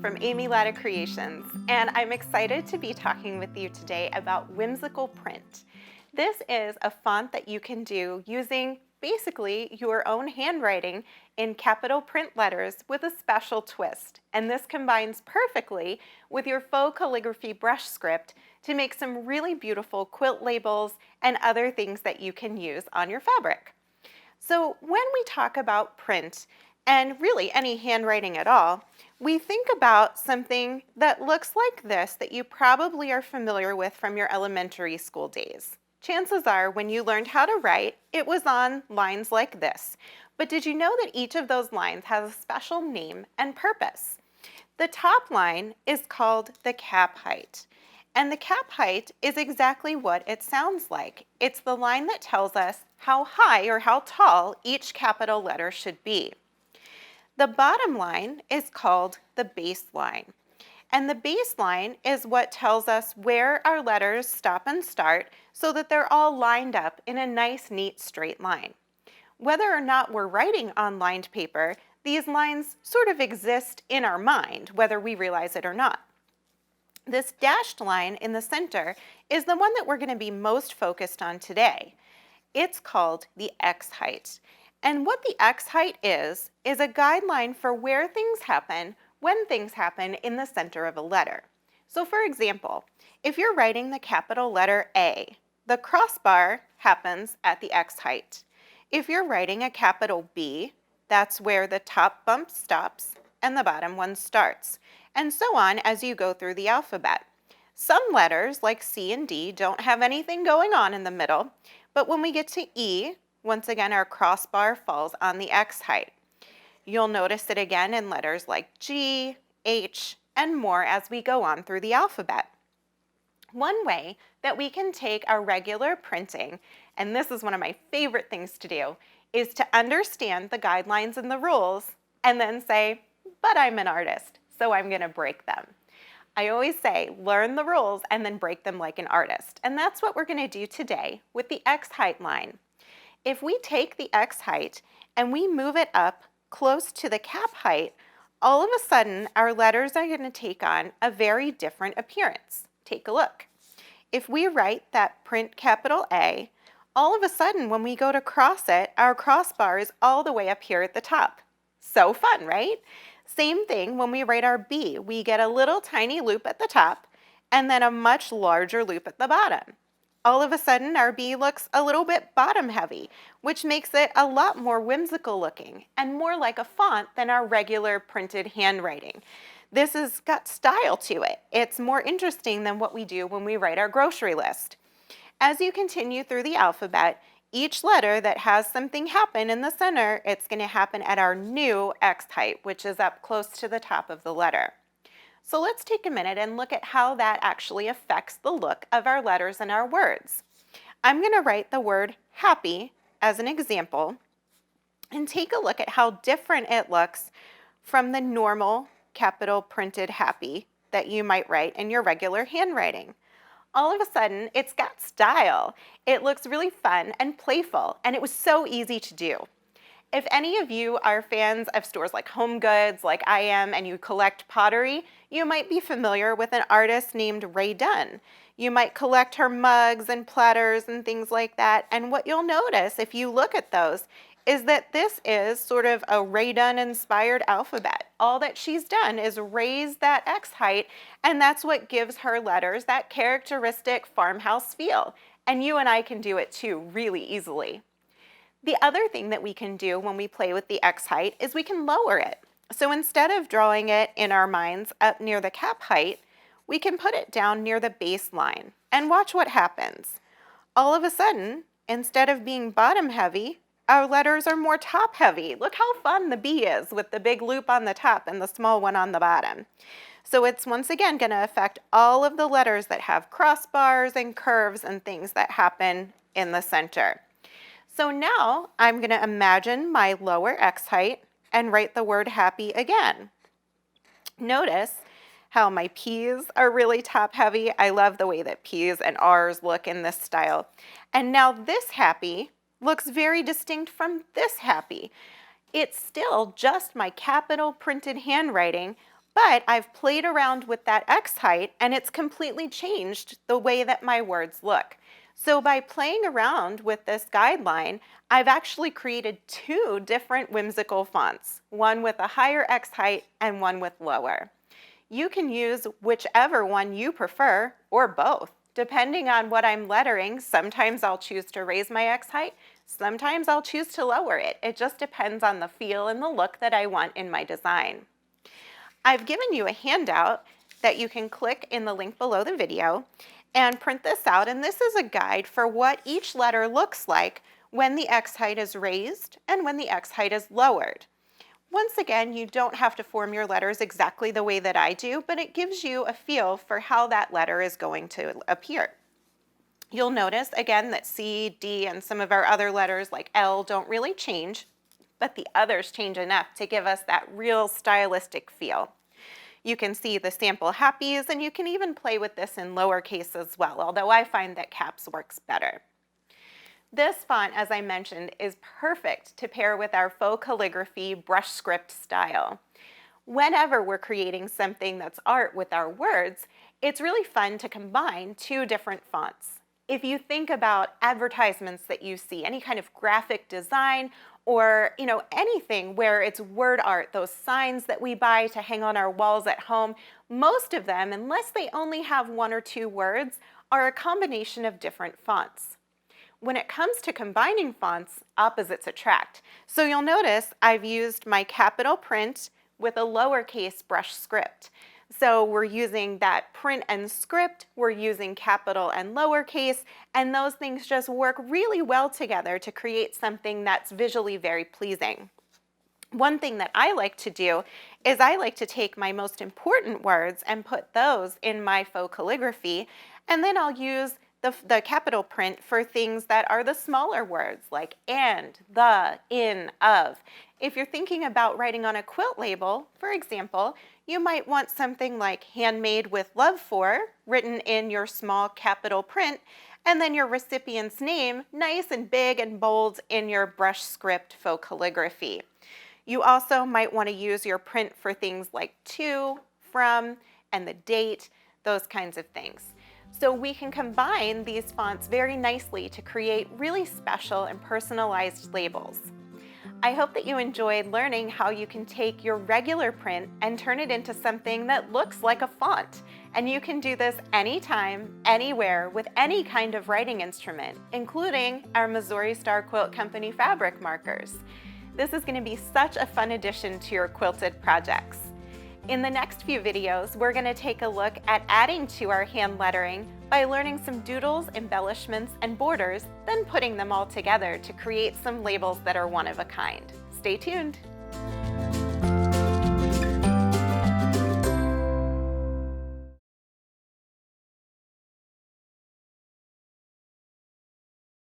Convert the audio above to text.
from Amy Latta Creations, and I'm excited to be talking with you today about Whimsical Print. This is a font that you can do using basically your own handwriting in capital print letters with a special twist, and this combines perfectly with your faux calligraphy brush script to make some really beautiful quilt labels and other things that you can use on your fabric. So when we talk about print, and really any handwriting at all, we think about something that looks like this that you probably are familiar with from your elementary school days. Chances are when you learned how to write, it was on lines like this. But did you know that each of those lines has a special name and purpose? The top line is called the cap height. And the cap height is exactly what it sounds like. It's the line that tells us how high or how tall each capital letter should be. The bottom line is called the baseline. And the baseline is what tells us where our letters stop and start so that they're all lined up in a nice, neat, straight line. Whether or not we're writing on lined paper, these lines sort of exist in our mind, whether we realize it or not. This dashed line in the center is the one that we're going to be most focused on today. It's called the X height. And what the X height is a guideline for where things happen when things happen in the center of a letter. So for example, if you're writing the capital letter A, the crossbar happens at the X height. If you're writing a capital B, that's where the top bump stops and the bottom one starts, and so on as you go through the alphabet. Some letters, like C and D, don't have anything going on in the middle, but when we get to E, once again our crossbar falls on the X height. You'll notice it again in letters like G, H, and more as we go on through the alphabet. One way that we can take our regular printing, and this is one of my favorite things to do, is to understand the guidelines and the rules and then say, but I'm an artist, so I'm going to break them. I always say, learn the rules and then break them like an artist. And that's what we're going to do today with the X height line. If we take the X height and we move it up close to the cap height, all of a sudden our letters are going to take on a very different appearance. Take a look. If we write that print capital A, all of a sudden when we go to cross it, our crossbar is all the way up here at the top. So fun, right? Same thing when we write our B. We get a little tiny loop at the top and then a much larger loop at the bottom. All of a sudden our B looks a little bit bottom heavy, which makes it a lot more whimsical looking and more like a font than our regular printed handwriting. This has got style to it. It's more interesting than what we do when we write our grocery list. As you continue through the alphabet, each letter that has something happen in the center, it's going to happen at our new X height, which is up close to the top of the letter. So let's take a minute and look at how that actually affects the look of our letters and our words. I'm going to write the word happy as an example and take a look at how different it looks from the normal capital printed happy that you might write in your regular handwriting. All of a sudden, it's got style. It looks really fun and playful, and it was so easy to do. If any of you are fans of stores like Home Goods, like I am, and you collect pottery, you might be familiar with an artist named Rae Dunn. You might collect her mugs and platters and things like that, and what you'll notice if you look at those is that this is sort of a Rae Dunn inspired alphabet. All that she's done is raise that X height, and that's what gives her letters that characteristic farmhouse feel. And you and I can do it too, really easily. The other thing that we can do when we play with the X height is we can lower it. So instead of drawing it in our minds up near the cap height, we can put it down near the baseline and watch what happens. All of a sudden, instead of being bottom heavy, our letters are more top heavy. Look how fun the B is with the big loop on the top and the small one on the bottom. So it's once again going to affect all of the letters that have crossbars and curves and things that happen in the center. So now I'm going to imagine my lower X height and write the word happy again. Notice how my P's are really top heavy. I love the way that P's and R's look in this style. And now this happy looks very distinct from this happy. It's still just my capital printed handwriting, But I've played around with that X height and it's completely changed the way that my words look. So by playing around with this guideline, I've actually created two different whimsical fonts, one with a higher X height and one with lower. You can use whichever one you prefer, or both, depending on what I'm lettering. Sometimes I'll choose to raise my X height, sometimes I'll choose to lower it. It just depends on the feel and the look that I want in my design. I've given you a handout that you can click in the link below the video and print this out, and this is a guide for what each letter looks like when the X height is raised and when the X height is lowered. Once again, you don't have to form your letters exactly the way that I do, but it gives you a feel for how that letter is going to appear. You'll notice again that C, D, and some of our other letters like L don't really change, but the others change enough to give us that real stylistic feel. You can see the sample happies, and you can even play with this in lowercase as well, although I find that caps works better. This font, as I mentioned, is perfect to pair with our faux calligraphy brush script style. Whenever we're creating something that's art with our words, it's really fun to combine two different fonts. If you think about advertisements that you see, any kind of graphic design, or anything where it's word art, those signs that we buy to hang on our walls at home, most of them, unless they only have one or two words, are a combination of different fonts. When it comes to combining fonts, opposites attract. So you'll notice I've used my capital print with a lowercase brush script. So we're using that print and script, we're using capital and lowercase, and those things just work really well together to create something that's visually very pleasing. One thing that I like to do is I like to take my most important words and put those in my faux calligraphy, and then I'll use the capital print for things that are the smaller words like and, the, in, of. If you're thinking about writing on a quilt label, for example, you might want something like handmade with love for written in your small capital print, and then your recipient's name nice and big and bold in your brush script faux calligraphy. You also might want to use your print for things like to, from, and the date, those kinds of things. So we can combine these fonts very nicely to create really special and personalized labels. I hope that you enjoyed learning how you can take your regular print and turn it into something that looks like a font. And you can do this anytime, anywhere, with any kind of writing instrument, including our Missouri Star Quilt Company fabric markers. This is going to be such a fun addition to your quilted projects. In the next few videos, we're going to take a look at adding to our hand lettering by learning some doodles, embellishments, and borders, then putting them all together to create some labels that are one of a kind. Stay tuned!